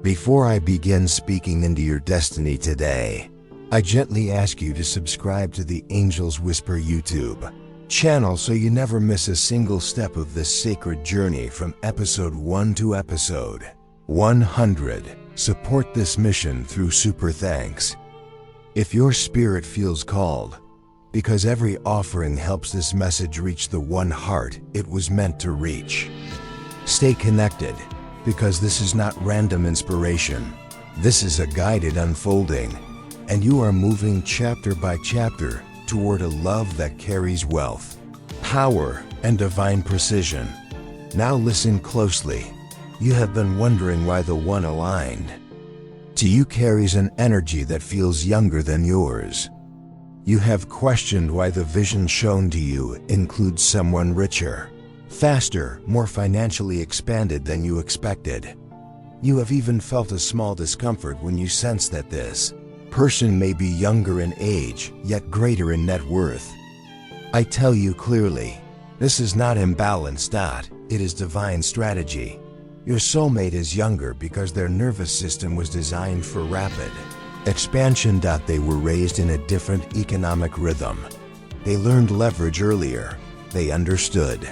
Before I begin speaking into your destiny today, I gently ask you to subscribe to the Angels Whisper YouTube channel so you never miss a single step of this sacred journey from episode 1 to episode 100. Support this mission through super thanks. If your spirit feels called, because every offering helps this message reach the one heart it was meant to reach. Stay connected, because this is not random inspiration. This is a guided unfolding, and you are moving chapter by chapter toward a love that carries wealth, power, and divine precision. Now listen closely. You have been wondering why the one aligned to you carries an energy that feels younger than yours. You have questioned why the vision shown to you includes someone richer, faster, more financially expanded than you expected. You have even felt a small discomfort when you sense that this person may be younger in age, yet greater in net worth. I tell you clearly, this is not imbalance. It is divine strategy. Your soulmate is younger because their nervous system was designed for rapid expansion. They were raised in a different economic rhythm. They learned leverage earlier. They understood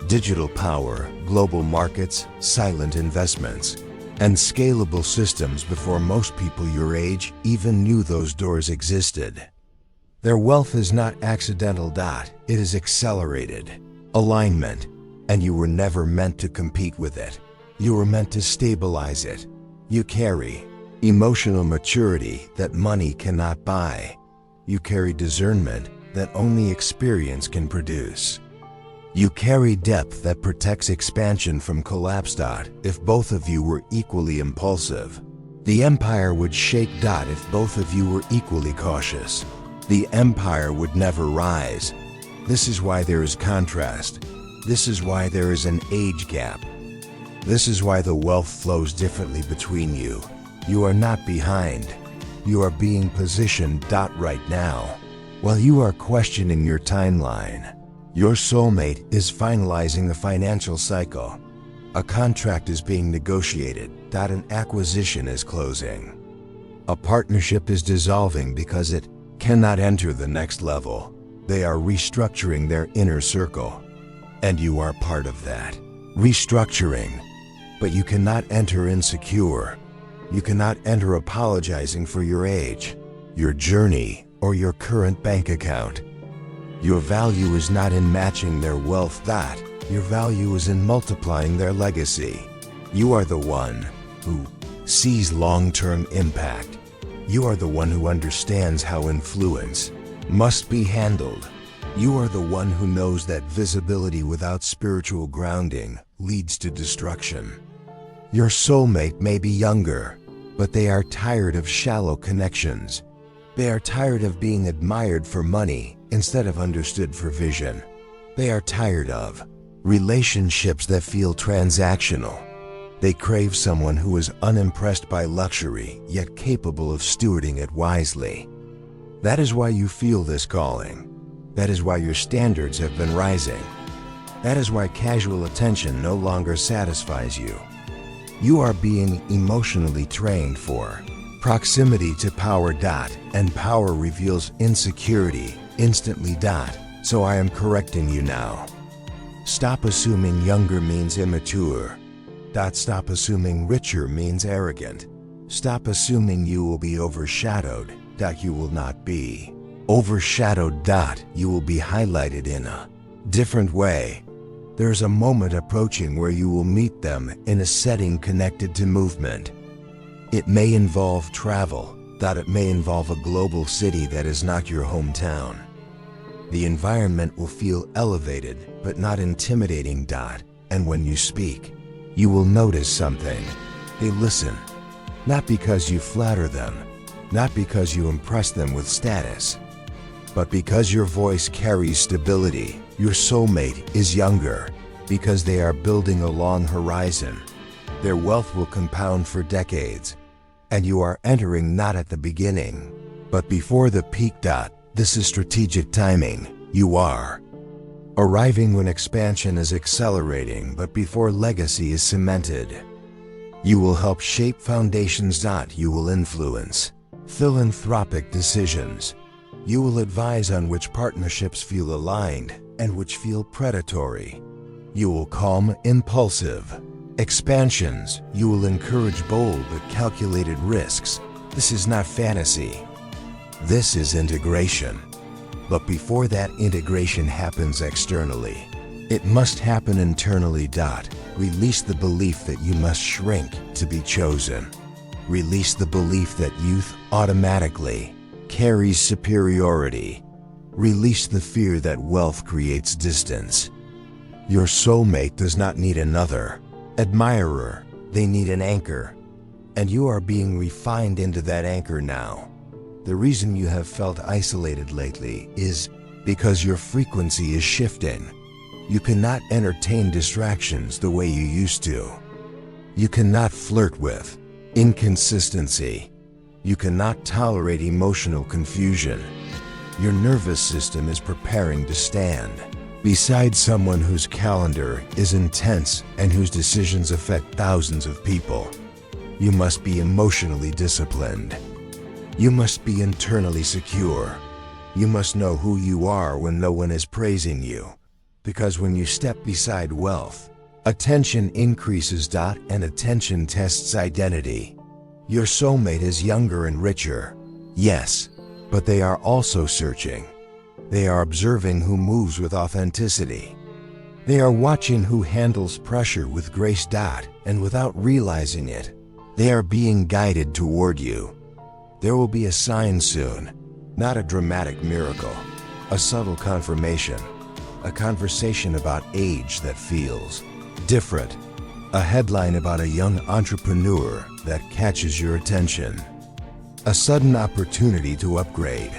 digital power, global markets, silent investments, and scalable systems before most people your age even knew those doors existed. Their wealth is not accidental. It is accelerated alignment, and you were never meant to compete with it. You were meant to stabilize it. You carry emotional maturity that money cannot buy. You carry discernment that only experience can produce. You carry depth that protects expansion from collapse. If both of you were equally impulsive, the empire would shake. If both of you were equally cautious, the empire would never rise. This is why there is contrast. This is why there is an age gap. This is why the wealth flows differently between you. You are not behind. You are being positioned. Right now, while you are questioning your timeline, your soulmate is finalizing a financial cycle. A contract is being negotiated. An acquisition is closing. A partnership is dissolving because it cannot enter the next level. They are restructuring their inner circle, and you are part of that restructuring. But you cannot enter insecure. You cannot enter apologizing for your age, your journey, or your current bank account. Your value is not in matching their wealth. Your value is in multiplying their legacy. You are the one who sees long-term impact. You are the one who understands how influence must be handled. You are the one who knows that visibility without spiritual grounding leads to destruction. Your soulmate may be younger, but they are tired of shallow connections. They are tired of being admired for money instead of understood for vision. They are tired of relationships that feel transactional. They crave someone who is unimpressed by luxury, yet capable of stewarding it wisely. That is why you feel this calling. That is why your standards have been rising. That is why casual attention no longer satisfies you. You are being emotionally trained for proximity to power. And power reveals insecurity instantly. So I am correcting you now. Stop assuming younger means immature. Stop assuming richer means arrogant. Stop assuming you will be overshadowed. You will not be overshadowed. You will be highlighted in a different way. There's a moment approaching where you will meet them in a setting connected to movement. It may involve travel. It may involve a global city that is not your hometown. The environment will feel elevated but not intimidating. And when you speak, you will notice something. They listen, not because you flatter them, not because you impress them with status, but because your voice carries stability. Your soulmate is younger because they are building a long horizon. Their wealth will compound for decades, and you are entering not at the beginning, but before the peak. This is strategic timing. You are arriving when expansion is accelerating, but before legacy is cemented. You will help shape foundations. You will influence philanthropic decisions. You will advise on which partnerships feel aligned and which feel predatory. You will calm impulsive expansions. You will encourage bold but calculated risks. This is not fantasy. This is integration. But before that integration happens externally, it must happen internally. Release the belief that you must shrink to be chosen. Release the belief that youth automatically carries superiority. Release the fear that wealth creates distance. Your soulmate does not need another admirer. They need an anchor. And you are being refined into that anchor now. The reason you have felt isolated lately is because your frequency is shifting. You cannot entertain distractions the way you used to. You cannot flirt with inconsistency. You cannot tolerate emotional confusion. Your nervous system is preparing to stand beside someone whose calendar is intense and whose decisions affect thousands of people. You must be emotionally disciplined. You must be internally secure. You must know who you are when no one is praising you. Because when you step beside wealth, attention increases. And attention tests identity. Your soulmate is younger and richer. Yes, but they are also searching. They are observing who moves with authenticity. They are watching who handles pressure with grace. And without realizing it, they are being guided toward you. There will be a sign soon, not a dramatic miracle, a subtle confirmation, a conversation about age that feels different, a headline about a young entrepreneur that catches your attention, a sudden opportunity to upgrade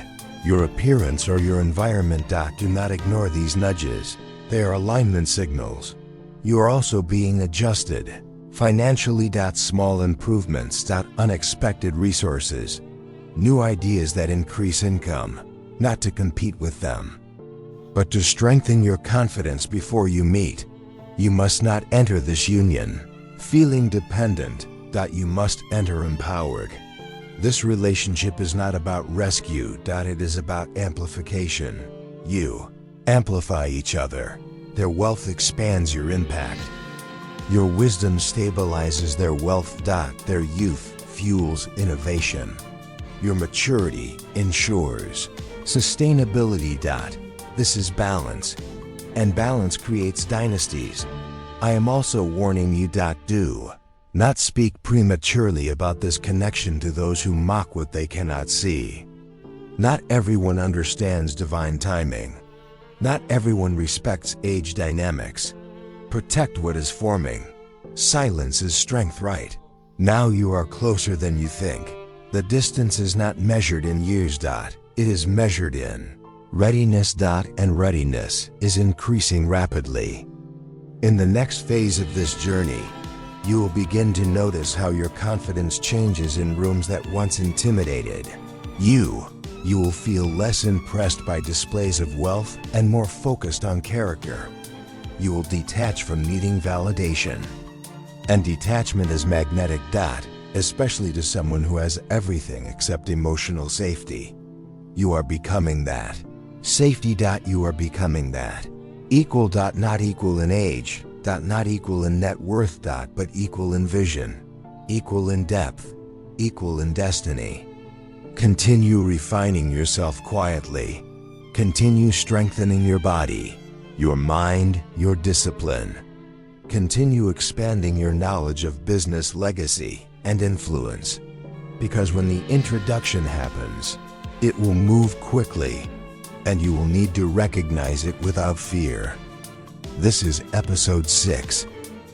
your appearance or your environment. Do not ignore these nudges. They are alignment signals. You are also being adjusted financially. Small improvements. Unexpected resources. New ideas that increase income, not to compete with them, but to strengthen your confidence before you meet. You must not enter this union feeling dependent. You must enter empowered. This relationship is not about rescue. It is about amplification. You amplify each other. Their wealth expands your impact. Your wisdom stabilizes their wealth. Their youth fuels innovation. Your maturity ensures sustainability. This is balance, and balance creates dynasties. I am also warning you. Do not speak prematurely about this connection to those who mock what they cannot see. Not everyone understands divine timing. Not everyone respects age dynamics. Protect what is forming. Silence is strength. Right now you are closer than you think. The distance is not measured in years. It is measured in readiness. And readiness is increasing rapidly. In the next phase of this journey, you will begin to notice how your confidence changes in rooms that once intimidated you. You will feel less impressed by displays of wealth and more focused on character. You will detach from needing validation. And detachment is magnetic. Especially to someone who has everything except emotional safety. You are becoming that. Safety. You are becoming that. Equal. Not equal in age. Not equal in net worth. But equal in vision. Equal in depth. Equal in destiny. Continue refining yourself quietly. Continue strengthening your body, your mind, your discipline. Continue expanding your knowledge of business legacy and influence. Because when the introduction happens, it will move quickly, and you will need to recognize it without fear. This is episode 6.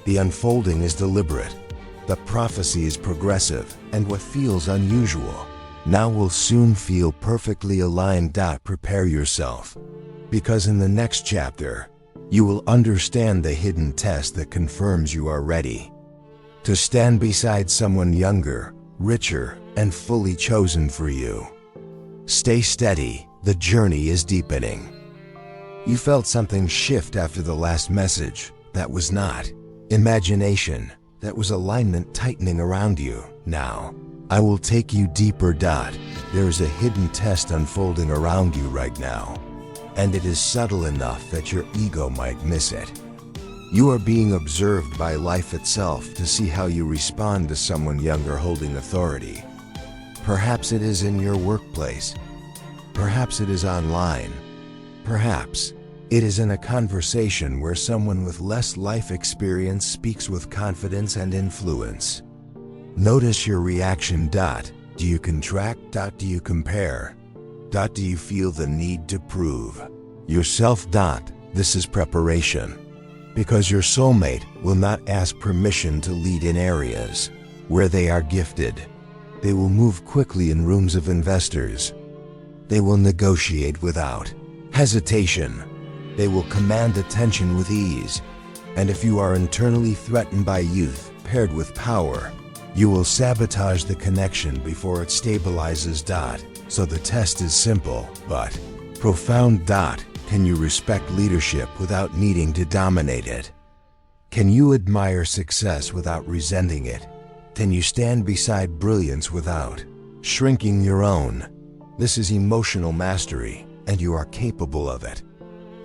The unfolding is deliberate. The prophecy is progressive, and what feels unusual now will soon feel perfectly aligned. Prepare yourself, because in the next chapter, you will understand the hidden test that confirms you are ready to stand beside someone younger, richer, and fully chosen for you. Stay steady, the journey is deepening. You felt something shift after the last message. That was not imagination. That was alignment tightening around you. Now, I will take you deeper. There is a hidden test unfolding around you right now, and it is subtle enough that your ego might miss it. You are being observed by life itself to see how you respond to someone younger holding authority. Perhaps it is in your workplace. Perhaps it is online. Perhaps it is in a conversation where someone with less life experience speaks with confidence and influence. Notice your reaction. Do you contract? Do you compare? Do you feel the need to prove yourself? This is preparation. Because your soulmate will not ask permission to lead in areas where they are gifted. They will move quickly in rooms of investors. They will negotiate without hesitation. They will command attention with ease. And if you are internally threatened by youth paired with power, you will sabotage the connection before it stabilizes. So the test is simple, but profound. Can you respect leadership without needing to dominate it? Can you admire success without resenting it? Can you stand beside brilliance without shrinking your own? This is emotional mastery, and you are capable of it.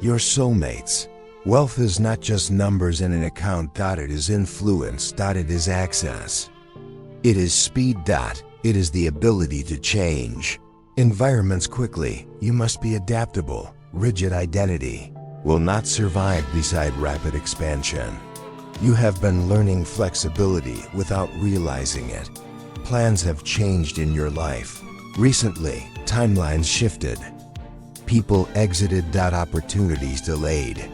Your soulmates. Wealth is not just numbers in an account. It is influence. It is access. It is speed. It is the ability to change environments quickly. You must be adaptable. Rigid identity will not survive beside rapid expansion. You have been learning flexibility without realizing it. Plans have changed in your life. Recently, timelines shifted. People exited. Opportunities delayed.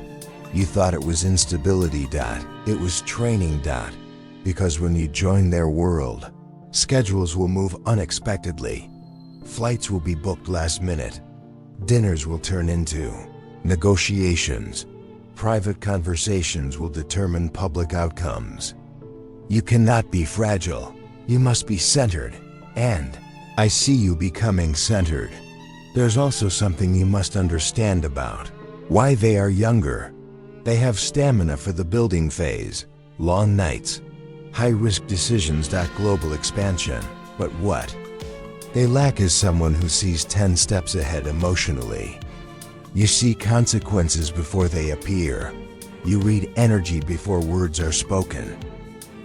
You thought it was instability. It was training. Because when you join their world, schedules will move unexpectedly. Flights will be booked last minute. Dinners will turn into negotiations. Private conversations will determine public outcomes. You cannot be fragile. You must be centered. And I see you becoming centered. There's also something you must understand about why they are younger. They have stamina for the building phase, long nights, high-risk decisions. Global expansion. But what they lack is someone who sees 10 steps ahead emotionally. You see consequences before they appear. You read energy before words are spoken.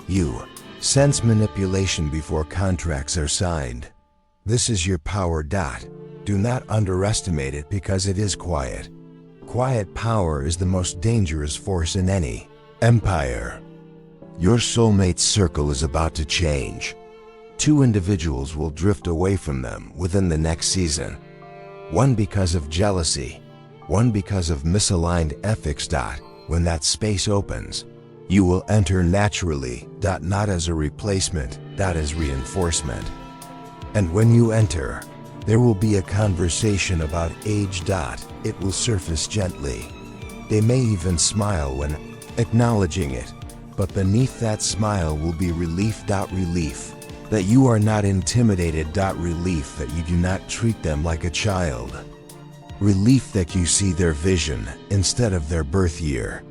You sense manipulation before contracts are signed. This is your power. Do not underestimate it because it is quiet. Quiet power is the most dangerous force in any empire. Your soulmate's circle is about to change. 2 individuals will drift away from them within the next season. One because of jealousy, one because of misaligned ethics. When that space opens, you will enter naturally. Not as a replacement, as reinforcement. And when you enter, there will be a conversation about age. It will surface gently. They may even smile when acknowledging it, but beneath that smile will be relief. Relief that you are not intimidated. Relief that you do not treat them like a child. Relief that you see their vision instead of their birth year.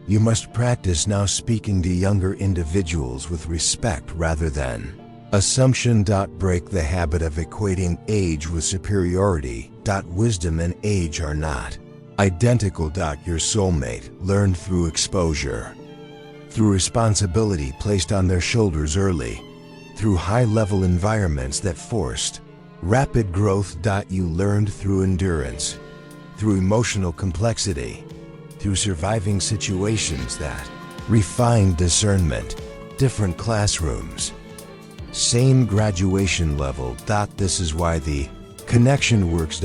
You must practice now speaking to younger individuals with respect rather than assumption. Break the habit of equating age with superiority. Wisdom and age are not identical. Your soulmate learned through exposure, through responsibility placed on their shoulders early, through high-level environments that forced rapid growth. You learned through endurance, through emotional complexity, through surviving situations that refined discernment. Different classrooms, same graduation level. This is why the connection works.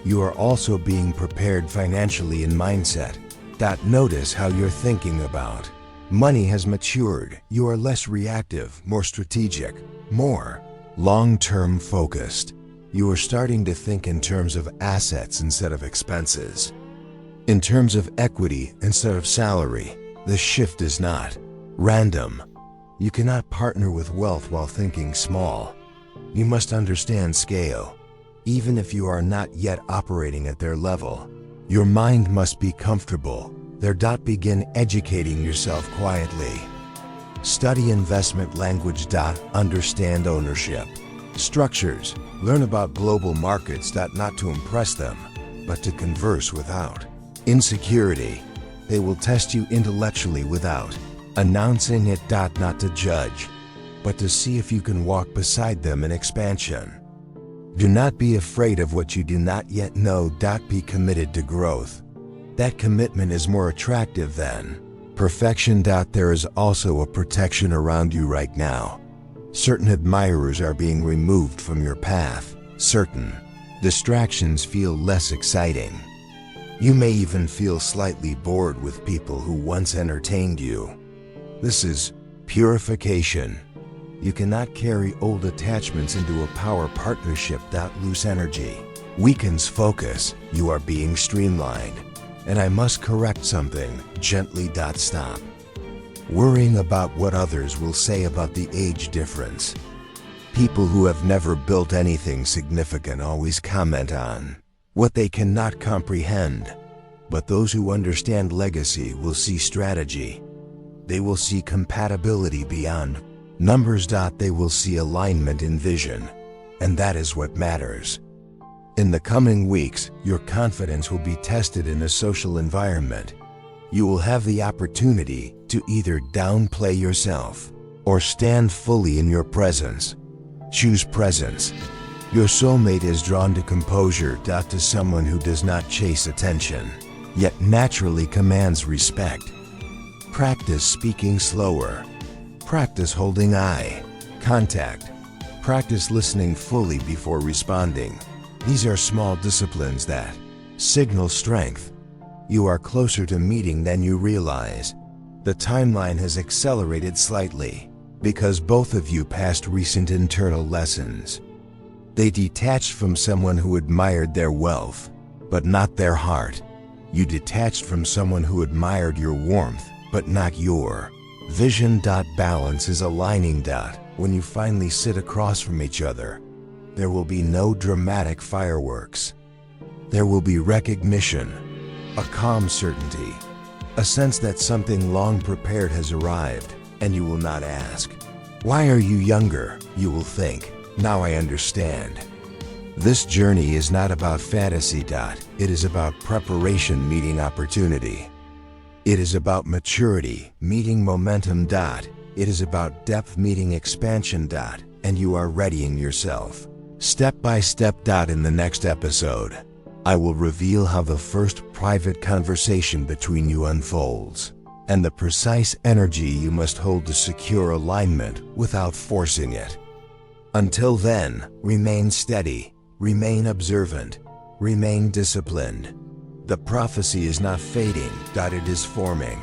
You are also being prepared financially in mindset. Notice how you're thinking about money has matured. You are less reactive, more strategic, more long-term focused. You are starting to think in terms of assets instead of expenses, in terms of equity instead of salary. The shift is not random. You cannot partner with wealth while thinking small. You must understand scale. Even if you are not yet operating at their level, your mind must be comfortable there. Begin educating yourself quietly. Study investment language. Understand ownership structures. Learn about global markets. Not to impress them, but to converse without insecurity. They will test you intellectually without announcing it. Not to judge, but to see if you can walk beside them in expansion. Do not be afraid of what you do not yet know. Be committed to growth. That commitment is more attractive than perfection. There is also a protection around you right now. Certain admirers are being removed from your path. Certain distractions feel less exciting. You may even feel slightly bored with people who once entertained you. This is purification. You cannot carry old attachments into a power partnership. Loose energy weakens focus. You are being streamlined. And I must correct something gently. Stop worrying about what others will say about the age difference. People who have never built anything significant always comment on what they cannot comprehend. But those who understand legacy will see strategy. They will see compatibility beyond numbers. They will see alignment in vision. And that is what matters. In the coming weeks, your confidence will be tested in a social environment. You will have the opportunity to either downplay yourself or stand fully in your presence. Choose presence. Your soulmate is drawn to composure. To someone who does not chase attention, yet naturally commands respect. Practice speaking slower. Practice holding eye contact. Practice listening fully before responding. These are small disciplines that signal strength. You are closer to meeting than you realize. The timeline has accelerated slightly because both of you passed recent internal lessons. They detached from someone who admired their wealth, but not their heart. You detached from someone who admired your warmth, but not your vision. Balance is aligning. When you finally sit across from each other, there will be no dramatic fireworks. There will be recognition, a calm certainty, a sense that something long prepared has arrived, and you will not ask, "Why are you younger?" You will think, "Now I understand." This journey is not about fantasy. It is about preparation meeting opportunity. It is about maturity meeting momentum. It is about depth meeting expansion. And you are readying yourself step by step. In the next episode, I will reveal how the first private conversation between you unfolds, and the precise energy you must hold to secure alignment without forcing it. Until then, remain steady, remain observant, remain disciplined. The prophecy is not fading. It is forming.